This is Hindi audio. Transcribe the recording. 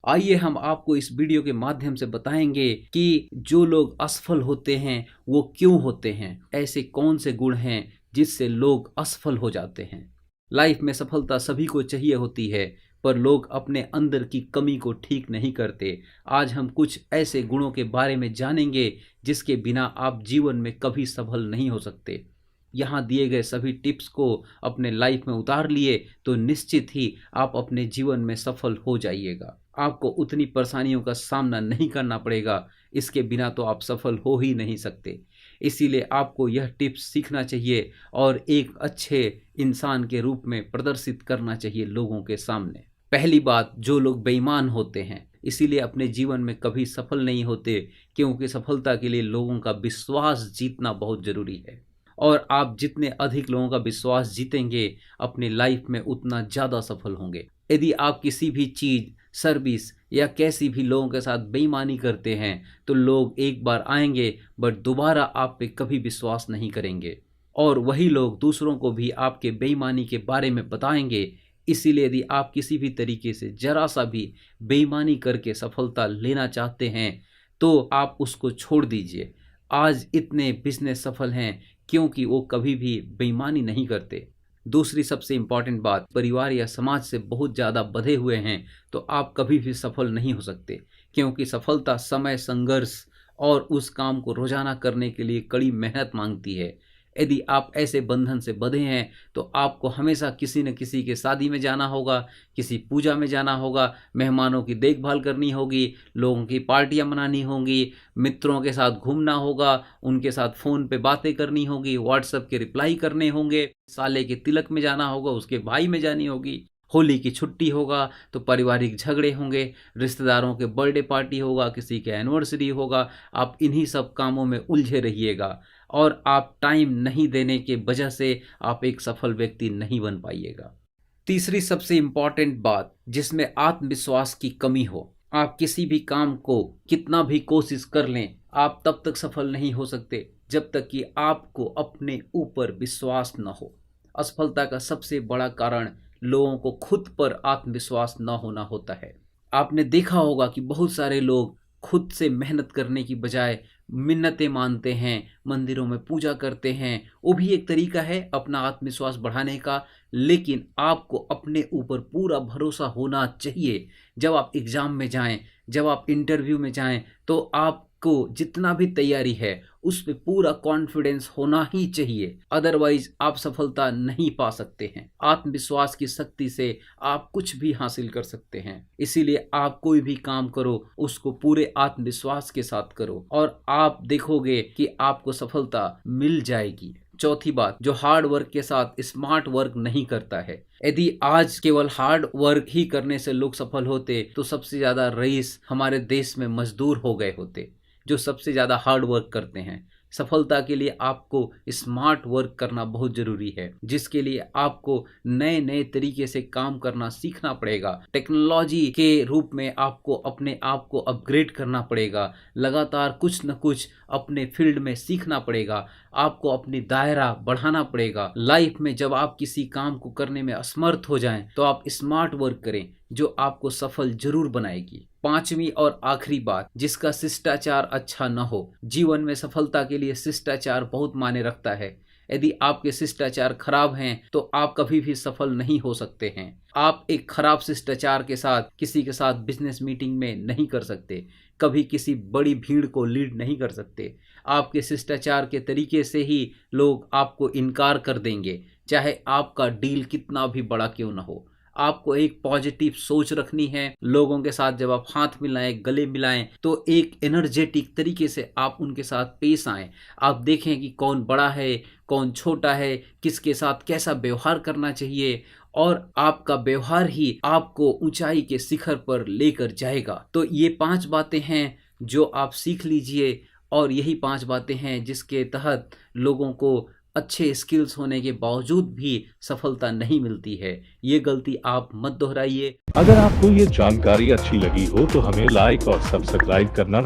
आइए हम आपको इस वीडियो के माध्यम से बताएंगे कि जो लोग असफल होते हैं वो क्यों होते हैं, ऐसे कौन से गुण हैं जिससे लोग असफल हो जाते हैं। लाइफ में सफलता सभी को चाहिए होती है, पर लोग अपने अंदर की कमी को ठीक नहीं करते। आज हम कुछ ऐसे गुणों के बारे में जानेंगे जिसके बिना आप जीवन में कभी सफल नहीं हो सकते। यहाँ दिए गए सभी टिप्स को अपने लाइफ में उतार लिए तो निश्चित ही आप अपने जीवन में सफल हो जाइएगा। आपको उतनी परेशानियों का सामना नहीं करना पड़ेगा, इसके बिना तो आप सफल हो ही नहीं सकते। इसीलिए आपको यह टिप्स सीखना चाहिए और एक अच्छे इंसान के रूप में प्रदर्शित करना चाहिए लोगों के सामने। पहली बात, जो लोग बेईमान होते हैं इसीलिए अपने जीवन में कभी सफल नहीं होते, क्योंकि सफलता के लिए लोगों का विश्वास जीतना बहुत जरूरी है। और आप जितने अधिक लोगों का विश्वास जीतेंगे अपनी लाइफ में उतना ज़्यादा सफल होंगे। यदि आप किसी भी चीज़, सर्विस या कैसी भी लोगों के साथ बेईमानी करते हैं तो लोग एक बार आएंगे बट दोबारा आप पे कभी विश्वास नहीं करेंगे, और वही लोग दूसरों को भी आपके बेईमानी के बारे में बताएंगे। इसीलिए यदि आप किसी भी तरीके से जरा सा भी बेईमानी करके सफलता लेना चाहते हैं तो आप उसको छोड़ दीजिए। आज इतने बिजनेस सफल हैं क्योंकि वो कभी भी बेईमानी नहीं करते। दूसरी सबसे इम्पॉर्टेंट बात, परिवार या समाज से बहुत ज़्यादा बंधे हुए हैं तो आप कभी भी सफल नहीं हो सकते, क्योंकि सफलता समय, संघर्ष और उस काम को रोजाना करने के लिए कड़ी मेहनत मांगती है। यदि आप ऐसे बंधन से बंधे हैं तो आपको हमेशा किसी न किसी के शादी में जाना होगा, किसी पूजा में जाना होगा, मेहमानों की देखभाल करनी होगी, लोगों की पार्टियां मनानी होंगी, मित्रों के साथ घूमना होगा, उनके साथ फ़ोन पे बातें करनी होगी, व्हाट्सएप के रिप्लाई करने होंगे, साले के तिलक में जाना होगा, उसके भाई में जानी होगी, होली की छुट्टी होगा तो पारिवारिक झगड़े होंगे, रिश्तेदारों के बर्थडे पार्टी होगा, किसी के एनिवर्सरी होगा। आप इन्हीं सब कामों में उलझे रहिएगा और आप टाइम नहीं देने के वजह से आप एक सफल व्यक्ति नहीं बन पाइएगा। तीसरी सबसे इम्पॉर्टेंट बात, जिसमें आत्मविश्वास की कमी हो। आप किसी भी काम को कितना भी कोशिश कर लें, आप तब तक सफल नहीं हो सकते जब तक कि आपको अपने ऊपर विश्वास न हो। असफलता का सबसे बड़ा कारण लोगों को खुद पर आत्मविश्वास न होना होता है। आपने देखा होगा कि बहुत सारे लोग खुद से मेहनत करने की बजाय मिन्नतें मानते हैं, मंदिरों में पूजा करते हैं। वो भी एक तरीका है अपना आत्मविश्वास बढ़ाने का, लेकिन आपको अपने ऊपर पूरा भरोसा होना चाहिए। जब आप एग्ज़ाम में जाएं, जब आप इंटरव्यू में जाएं तो आपको जितना भी तैयारी है उस पे पूरा कॉन्फिडेंस होना ही चाहिए, अदरवाइज आप सफलता नहीं पा सकते हैं। आत्मविश्वास की शक्ति से आप कुछ भी हासिल कर सकते हैं। इसीलिए आप कोई भी काम करो उसको पूरे आत्मविश्वास के साथ करो और आप देखोगे कि आपको सफलता मिल जाएगी। चौथी बात, जो हार्ड वर्क के साथ स्मार्ट वर्क नहीं करता है। यदि आज केवल हार्ड वर्क ही करने से लोग सफल होते तो सबसे ज्यादा रईस हमारे देश में मजदूर हो गए होते, जो सबसे ज्यादा हार्ड वर्क करते हैं। सफलता के लिए आपको स्मार्ट वर्क करना बहुत जरूरी है, जिसके लिए आपको नए नए तरीके से काम करना सीखना पड़ेगा। टेक्नोलॉजी के रूप में आपको अपने आप को अपग्रेड करना पड़ेगा। लगातार कुछ न कुछ अपने फील्ड में सीखना पड़ेगा। आपको अपनी दायरा बढ़ाना पड़ेगा। लाइफ में जब आप किसी काम को करने में असमर्थ हो जाएं तो आप स्मार्ट वर्क करें, जो आपको सफल जरूर बनाएगी। पांचवी और आखिरी बात, जिसका शिष्टाचार अच्छा न हो। जीवन में सफलता के लिए शिष्टाचार बहुत मायने रखता है। यदि आपके शिष्टाचार खराब हैं तो आप कभी भी सफल नहीं हो सकते हैं। आप एक खराब शिष्टाचार के साथ किसी के साथ बिजनेस मीटिंग में नहीं कर सकते, कभी किसी बड़ी भीड़ को लीड नहीं कर सकते। आपके शिष्टाचार के तरीके से ही लोग आपको इनकार कर देंगे, चाहे आपका डील कितना भी बड़ा क्यों न हो। आपको एक पॉजिटिव सोच रखनी है। लोगों के साथ जब आप हाथ मिलाएं, गले मिलाएं तो एक एनर्जेटिक तरीके से आप उनके साथ पेश आएं। आप देखें कि कौन बड़ा है, कौन छोटा है, किसके साथ कैसा व्यवहार करना चाहिए, और आपका व्यवहार ही आपको ऊंचाई के शिखर पर लेकर जाएगा। तो ये 5 बातें हैं जो आप सीख लीजिए, और यही 5 बातें हैं जिसके तहत लोगों को अच्छे स्किल्स होने के बावजूद भी सफलता नहीं मिलती है। ये गलती आप मत दोहराइए। अगर आपको ये जानकारी अच्छी लगी हो तो हमें लाइक और सब्सक्राइब करना